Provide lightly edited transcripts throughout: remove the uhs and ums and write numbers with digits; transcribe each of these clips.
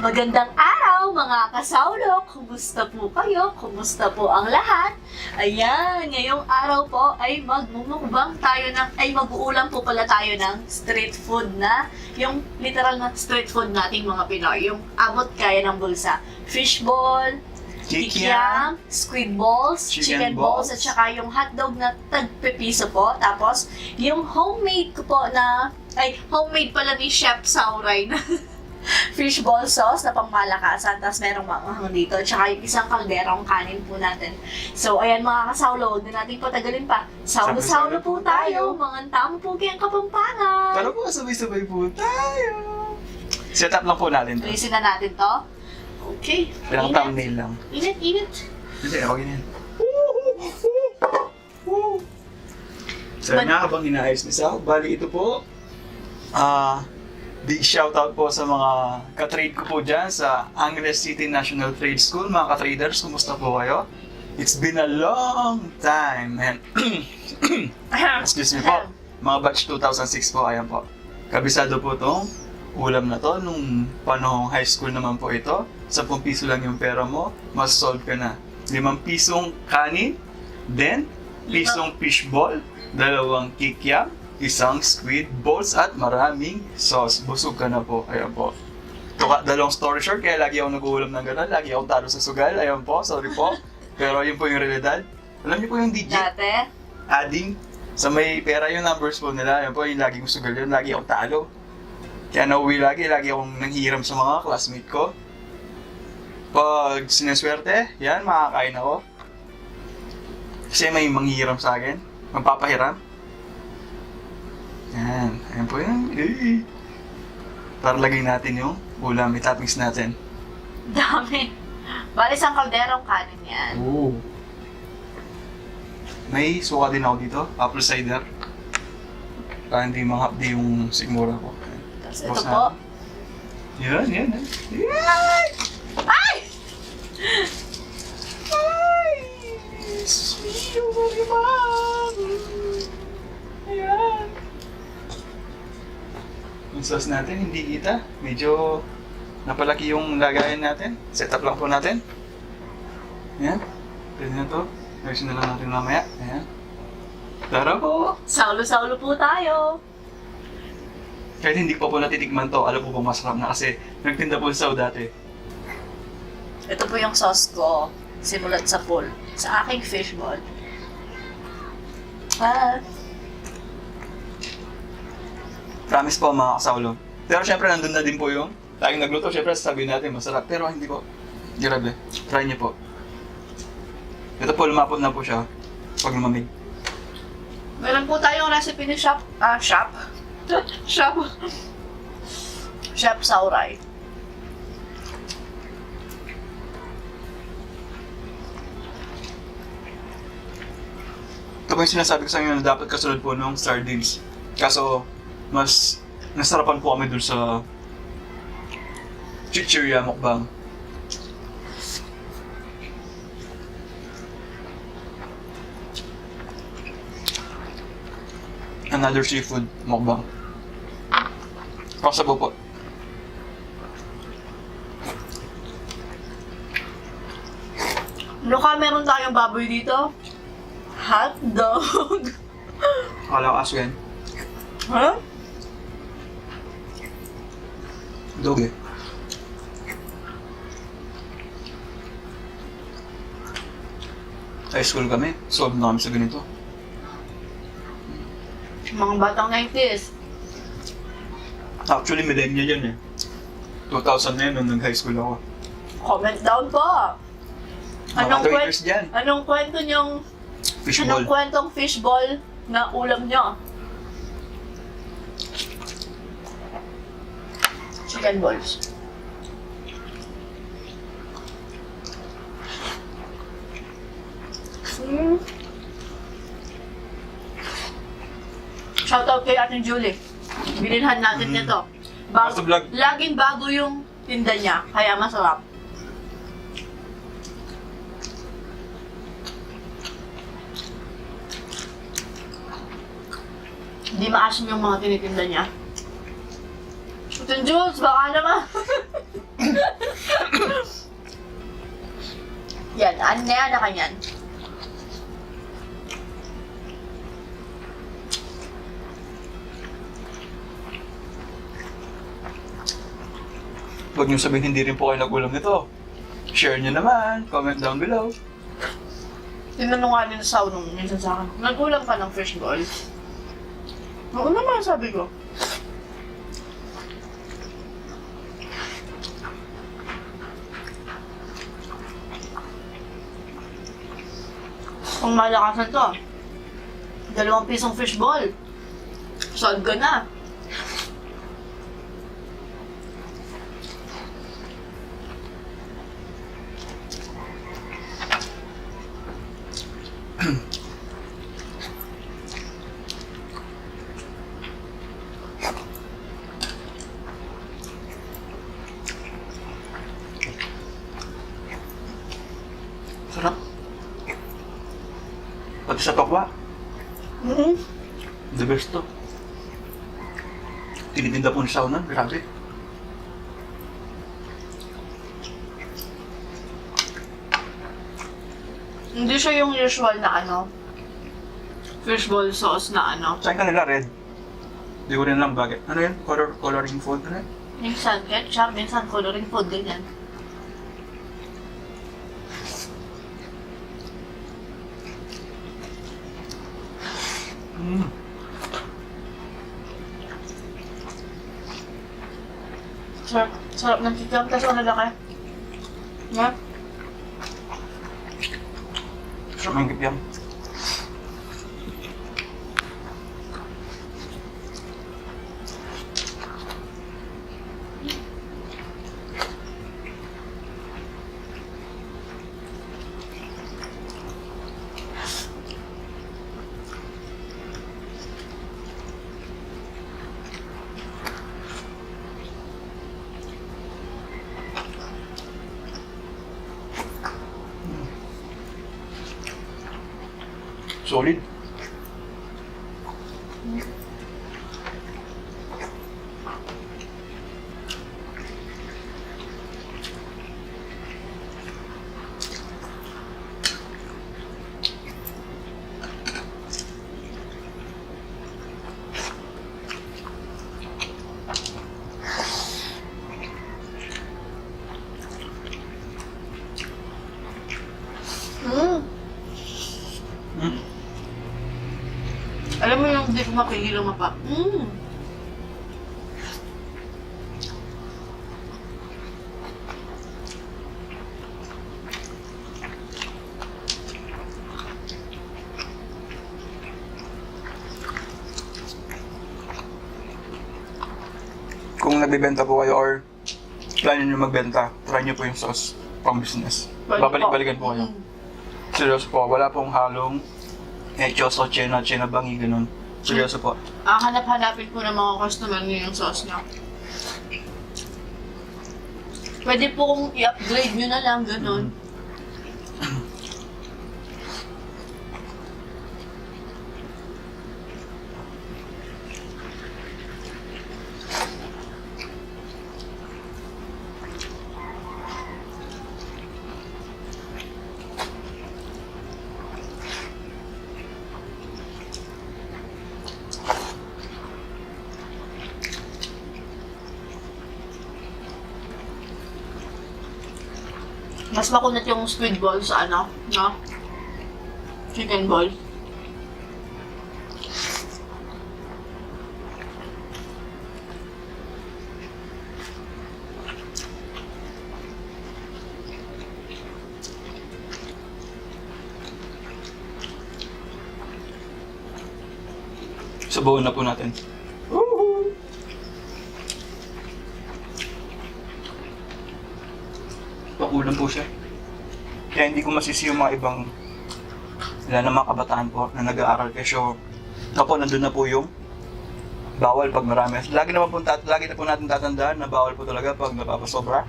Magandang araw mga kasawlok! Kumusta po kayo? Kumusta po ang lahat? Ayan, ngayong araw po ay magmumukbang tayo mag-uulam po pala tayo ng street food na, yung literal na street food nating mga Pinoy, yung abot kaya ng bulsa. Fishball, kikiam, squid balls, chicken balls, at saka yung hotdog na tagpipiso po. Tapos, yung homemade ko po na, homemade pala ni Chef Sauray na fishball sauce na pangmalakasan, tapos merong manghang dito, tsaka yung isang kalderong kanin po natin. So, ayan mga kasawlo, huwag na natin patagalin pa. Saulo-saulo po tayo, mga tamo po kayang Kapampangan. Tara po, sabay-sabay po tayo. Set up lang po natin to. Alisin na natin to. Okay. Ilang thumbnail lang. Init. Hindi, okay na yan. So nga, habang inaayos ni Sao, bali ito po, big shoutout po sa mga ka-trade ko po dyan sa Angeles City National Trade School. Mga ka-traders, kumusta po kayo? It's been a long time, and excuse me po, mga batch 2006 po, ayan po. Kabisado po itong ulam na to, nung panahong high school naman po ito. 10 piso lang yung pera mo, mas-solve ka na. 5 pisong kanin, then pisong fishball, 2 kikiam, 1 squid balls, at maraming sauce. Busog ka na po. Ayan po. Dalawang story short, kaya lagi ako nag-uulam ng gano'n. Lagi ako talo sa sugal. Ayan po, sorry po. Pero yun po yung realidad. Alam niyo po yung digit? Dati? Adding. Sa may pera yung numbers po nila. Ayan po, yung laging sugal yun. Lagi ako talo. Kaya nauwi lagi akong nanghiram sa mga classmate ko. Pag sineswerte, yan, makakain ako. Kasi may manghihiram sa akin. Magpapahiram. Yan, ayan po yan. Para lagay natin yung ulam, toppings natin. Dami. Bali, isang kalderong kanin yan. Oo. May suka din ako dito, apple cider. Para hindi manghapdi yung sigmura ko. Tapos ito po. Yan. Yan! Ay! Ay! Sweet Marimar! Ayan! Yung sauce natin, hindi kita. Medyo napalaki yung lagayan natin. Set up lang po natin. Ayan. Pwede na to. Ayusin na lang natin mamaya. Ayan. Tara po! Saulo-saulo po tayo. Kahit hindi ko po natitikman to, alam po bang masarap na kasi nagtinda po sa dati. Ito po yung sauce ko. Simulat sa pool. Sa aking fishball. Promise po mga kasawlo. Pero syempre nandun na din po yung laging nagluto. Syempre sasabihin natin masarap. Pero hindi po. Grabe. Try niyo po. Ito po, lumapot na po siya pag lumamig. Meron po tayong recipe ni Chef Sauray. Ito po yung sinasabi ko sa inyo na dapat kasunod po ng sardines. Kaso, mas nasarapan po kami dun sa Chichirya Mukbang. Another seafood mukbang. Possible po. Meron tayong baboy dito. Hotdog. Akala ko aso yan. Huh? Dog eh. High school kami. Solve na kami sa ganito. Mga batang 90s. Actually, millennial yan eh. 2000 na yun nung nag-high school ako. Comment down po. Mga traders dyan. Anong kwento nyong Fishball. Anong kwentong fishball na ulam nyo? Chicken balls. Shoutout kay Ate Julie. Binilhan natin nito. Basta vlog. Laging bago yung tinda niya, kaya masarap. Hindi maasim yung mga tinitinda niya. Ate Jules, baka naman. Yan, ano ka yan? Huwag niyo sabihin hindi rin po kayo nagulam nito. Share niyo naman, comment down below. Tinanong nga nila sa unong minsan sa akin, nagulam ka ng fishball? Oo naman, sabi ko. Kung malakasan to, 2 pisong fishball. Solve ka na. Sarap. Pati sa tokwa, the best to. Tinitinda po ni Saunan, grabe. Hindi siya yung usual na fishball sauce na Saan kanila red? Hindi ko rin lang bagay. Ano yan? Coloring food? Ano yan? Minsan ketchup, minsan coloring food, ganyan. Mm. Sarap ng kikiam, tapos ano laki? Yeah? Sarap ng kipiam. Solid. Alam mo yung hindi ko mapigil lumapa. Kung nagbebenta po kayo or plano nyo magbenta, try nyo po yung sauce pang business. Babalik-balikan po kayo. Seryoso po, wala pong halong Echos o Chena bangi, ganun. Seryoso po. Hanap-hanapin po ng mga customer niyo yung sauce niyo. Pwede po kung i-upgrade nyo na lang, ganun. Mas makunat yung squid ball sa no? Chicken ball. Sabawan na po natin. Pakulam po siya. Kaya hindi ko masisi yung mga ibang na mga kabataan po na nag-aaral kesyo. Nandun na po yung bawal pag marami. Lagi na po natin tatandaan na bawal po talaga pag napapasobra.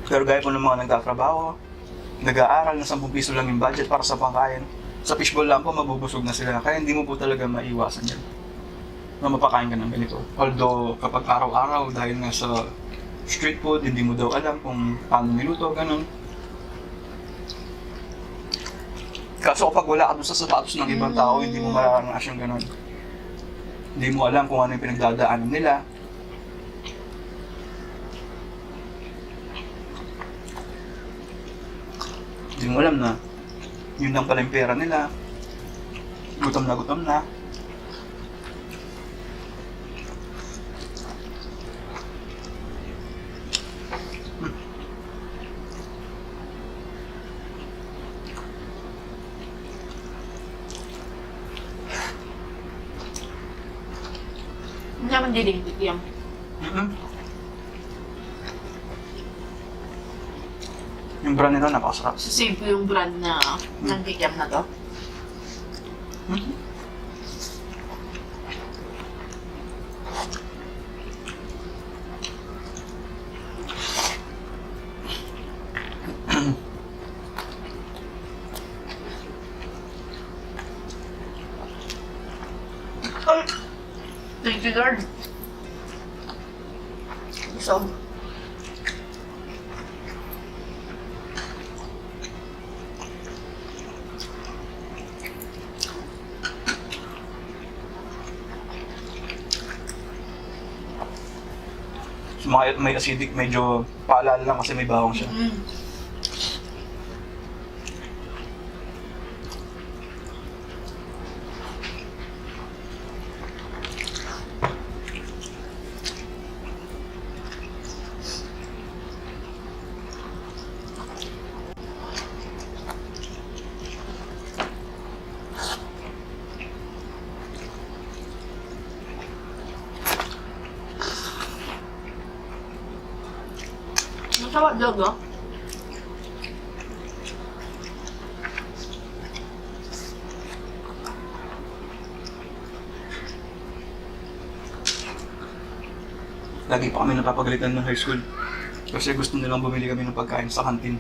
Pero gaya po ng mga nagtatrabaho, nag-aaral na 10 piso lang yung budget para sa pangkain. Sa fishbowl lang po, mabubusog na sila. Kaya hindi mo po talaga maiwasan yan na mapakain ka ng ganito. Although kapag araw-araw dahil nga sa street food, hindi mo daw alam kung paano niluto, ganun. Kaso kapag wala ka dun sa sapatos ng ibang tao, hindi mo mararanasan yung ganun. Hindi mo alam kung ano yung pinagdadaanan nila. Hindi mo alam na yun lang pala yung pera nila. Gutom na gutom na. Hindi naman dinilig yan. Yung brand nila napakasarap. Save ko yung brand na ng kikiam na to. Thank you, Lord. So, May acidic, medyo paalala lang kasi may bawang siya. masarap dog, oh. Lagi pa kami napapagalitan ng high school. Kasi gusto nilang bumili kami ng pagkain sa kantin.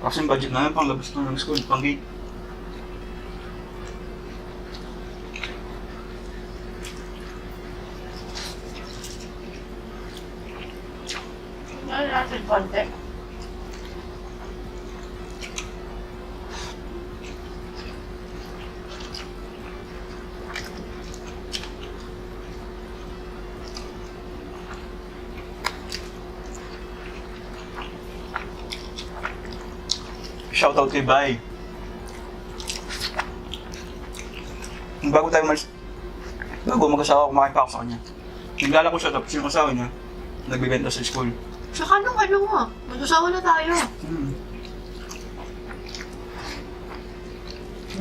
Kasi yung budget namin pang labas ng school, pang gate. Ano natin konti? Shoutout kay Bay. Bago mag-asawa, kumain pa ako sa kanya. Naglalako siya, tapos yung asawa niya, nagbibenta sa school. Saka nung ano mo, mag-usawa na tayo.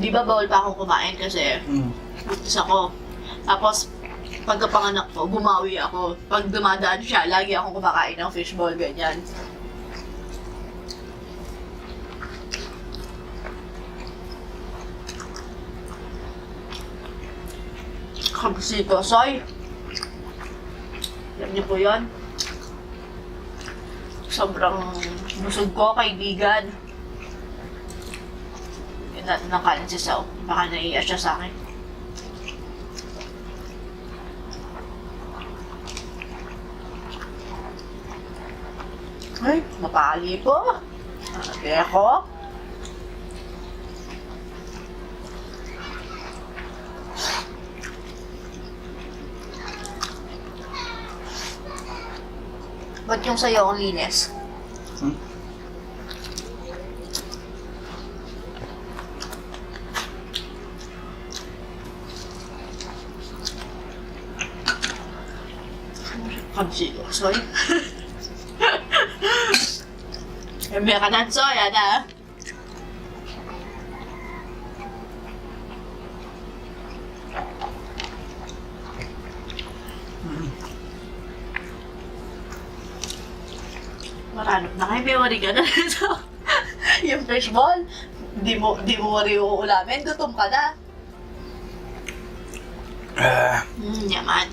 Di ba bawal pa akong kumain kasi buntis ako. Tapos, pagkapanganak ko, bumawi ako. Pag dumadaan siya, lagi akong kumakain ng fishball, ganyan. Kabusito, soy. Alam niyo po yun? Sobrang busog ko, kaibigan. Yun natin ng kanin si Sao. Baka naiiyak siya sa akin. Ay, mapali po. Ate ako. Ba't yung sayo ang linis? Kabsilo, soy. May ka ng soy, ada. Maranap na kayo, may wari ka na nito. Yung fishball, di mo wari uulamin, gutom ka na. Yaman.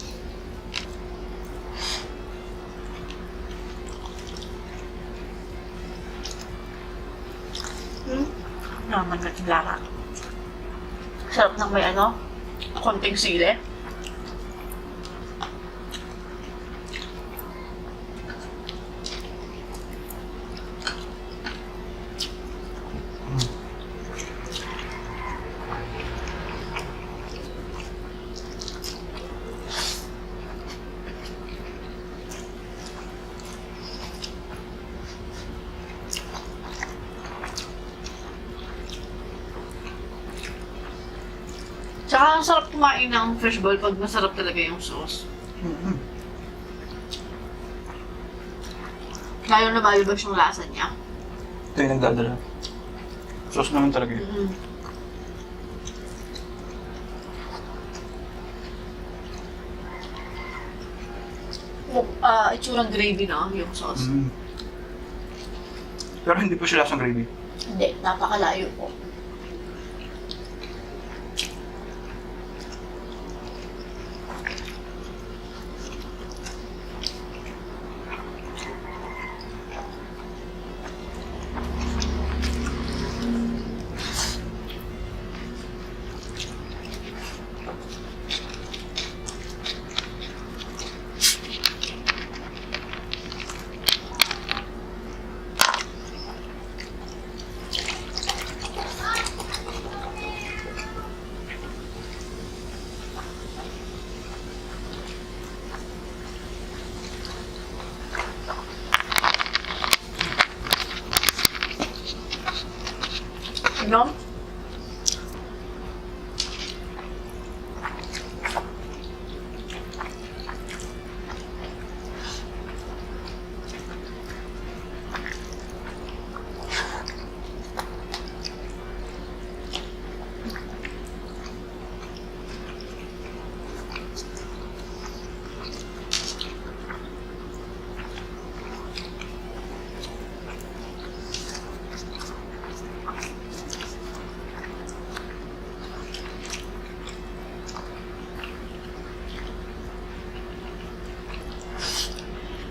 Naman na tinlara. Sarap ng may konting sili. Tsaka ang sarap kumain ng fishball pag masarap talaga yung sauce. Mm-hmm. Lalo na malibas yung lasa niya. Ito yung nagdadala. Sauce naman talaga yun. Mm-hmm. Itsurang gravy na yung sauce. Mm. Pero hindi po siya lasang gravy. Hindi, napakalayo po. No?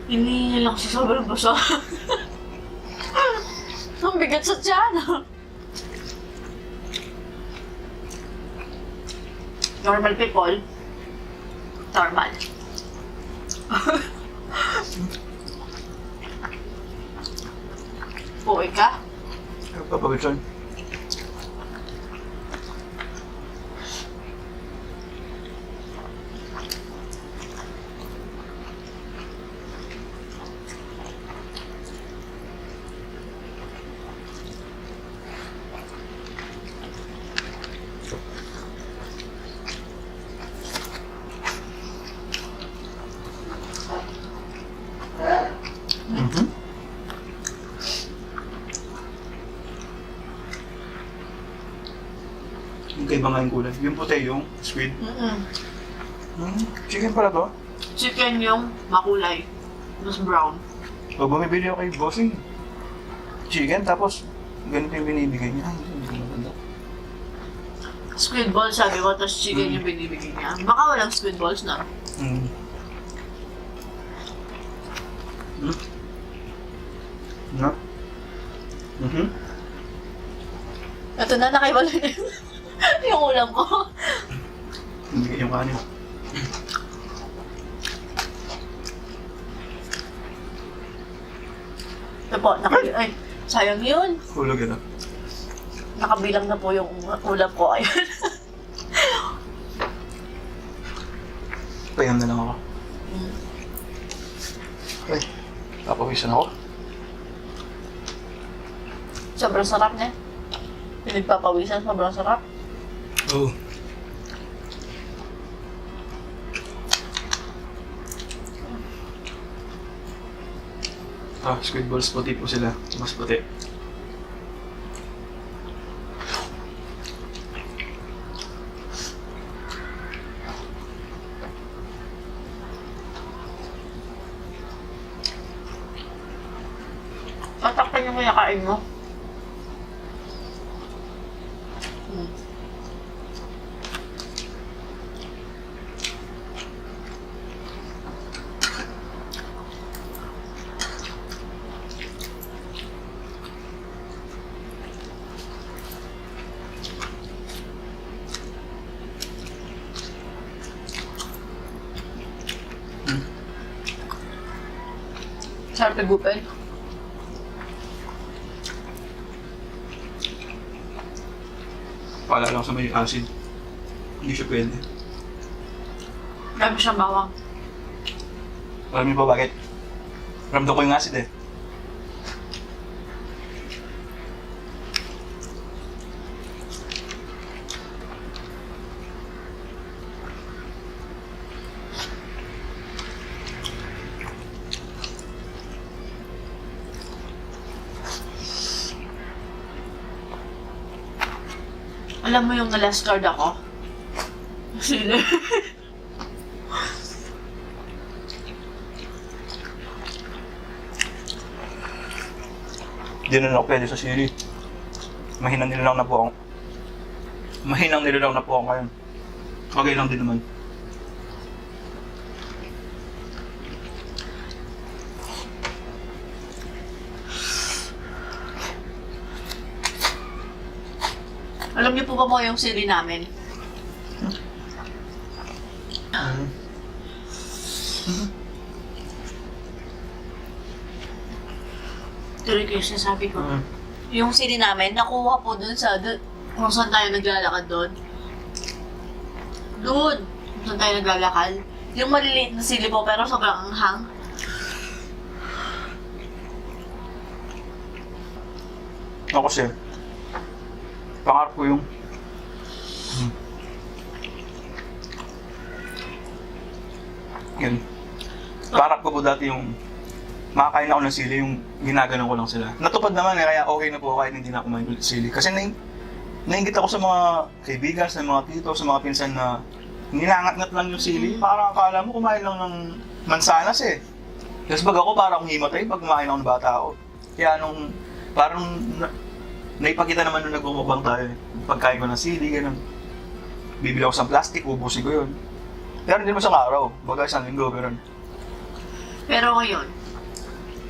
Hinihingi lang sa sobrang basa. Ang bigat sa tiyan. Normal people. Normal. Puwi ka? Papawitson. Mm-hmm. Yung kaiba nga yung kulay. Yung puti yung squid. Chicken pala to. Chicken yung makulay. Mas brown. Pag bumibili ako kay bossing, chicken tapos ganito yung binibigay niya. Ay, hindi ko maganda. Squid ball sabi ko, tapos chicken yung binibigay niya. Baka walang squid balls na. Mm. Hmm? No? Mm-hmm. Ito na, nakaiwala na yung ulam ko. Hindi yung kanin. Ito po, ay, sayang yun. Hulog ito. Nakabilang na po yung ulam ko. Ayun. Payam na lang ako. Ay, papawisan ako. Sobrang sarap niya. Pinagpapawisan, sobrang sarap. Oo. Squid balls puti po sila. Mas puti. Tatakpan yung kinakain mo. Sarap igupin. Paalala lang sa may acid. Hindi siya pwede. Dami siyang bawang. Alam niyo ba bakit? Ramdam ko yung acid eh. Alam mo yung na-last card ako? Sino? Di na ako pwede sa sili. Mahinang nilalang na po ako. Mahinang nilalang na po ako ngayon. Okay lang din naman. Alam niyo po ba mo yung sili namin? Tuloy ko yung sinasabi ko. Yung sili namin, nakuha po dun sa, kung saan tayo naglalakad doon. Doon! Kung saan tayo naglalakad. Yung maliliit na sili po, pero sobrang anghang. Ako kasi, pangarap ko yung yun. Pangarap ko po dati yung makakain ako ng sili, yung ginaganon ko lang sila. Natupad naman kaya okay na po kahit hindi na ako kumain ng sili. Kasi nainggit ako sa mga kaibigan, sa mga tito, sa mga pinsan na nilangat-ngat lang yung sili. Parang akala mo kumain lang ng mansanas eh. Tapos pag ako parang himatay pag kumain ako ng bata ako. Kaya parang naipakita naman nung nagmumukbang tayo eh. Pagkain ko ng sili, gano'n. Bibili ako sa plastic, ubusin ko yun. Pero hindi naman isang araw, baga isang linggo, gano'n. Pero ngayon,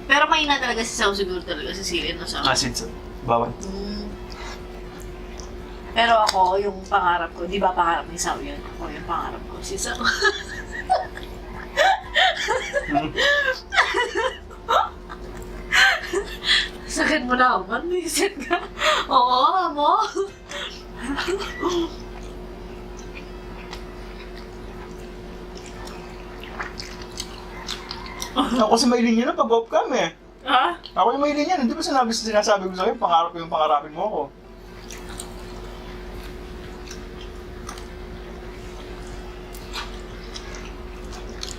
pero mahina talaga si Sao siguro talaga si sili na sa Asid sa bawal. Pero ako, yung pangarap ko, di ba pangarap ni Sao yun? Ako yung pangarap ko, si Sao. Sakit mo na ako, manisit ka. Oo, mo. Ako kasi may linya na pag-off-cam eh. Ha? Ako yung may linya, hindi ba sinasabi ko sa'yo, pangarap ko yung pangarapin mo ako.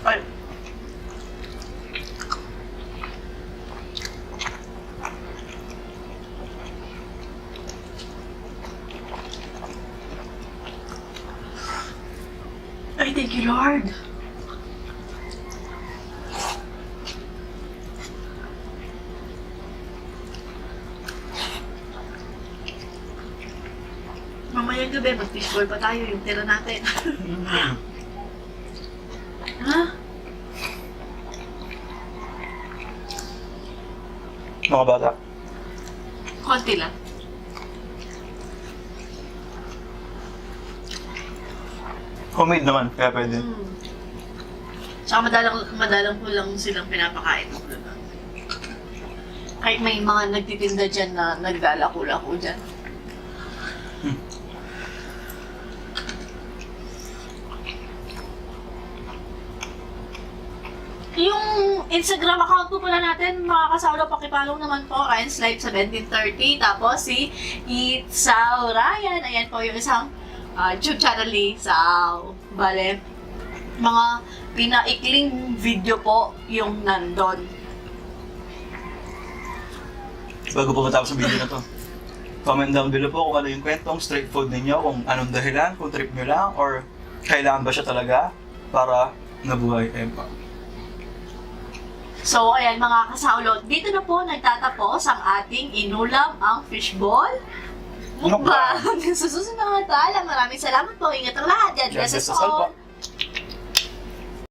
Ay. Ay, thank you, Lord. Mamayang gabi, mag-fishbowl pa tayo, yung tira natin. Ha? Mga bata. Konti lang. Homemade naman, kaya pwede. Tsaka madalang ko lang silang pinapakain mo. Diba? Kahit may mga nagtitinda dyan na naglalako-lako dyan. Yung Instagram account po pala natin, mga kasawlo, pakipollow naman po, Ryan's Life 1730. Tapos si Itsao Ryan, ayan po yung isang YouTube channel ni Sao. Bale, mga pinaikling video po yung nandun. Bago po matapos ang video na to, comment down below po kung ano yung kwentong street food ninyo, kung anong dahilan, kung trip nyo lang, or kailangan ba siya talaga para nabuhay kayo pa. So, ayan mga kasawlot, dito na po nagtatapos ang ating inulam ang fishball. Mukbang. Sa susunod na tala, maraming salamat po. Ingat ang lahat. God bless us all.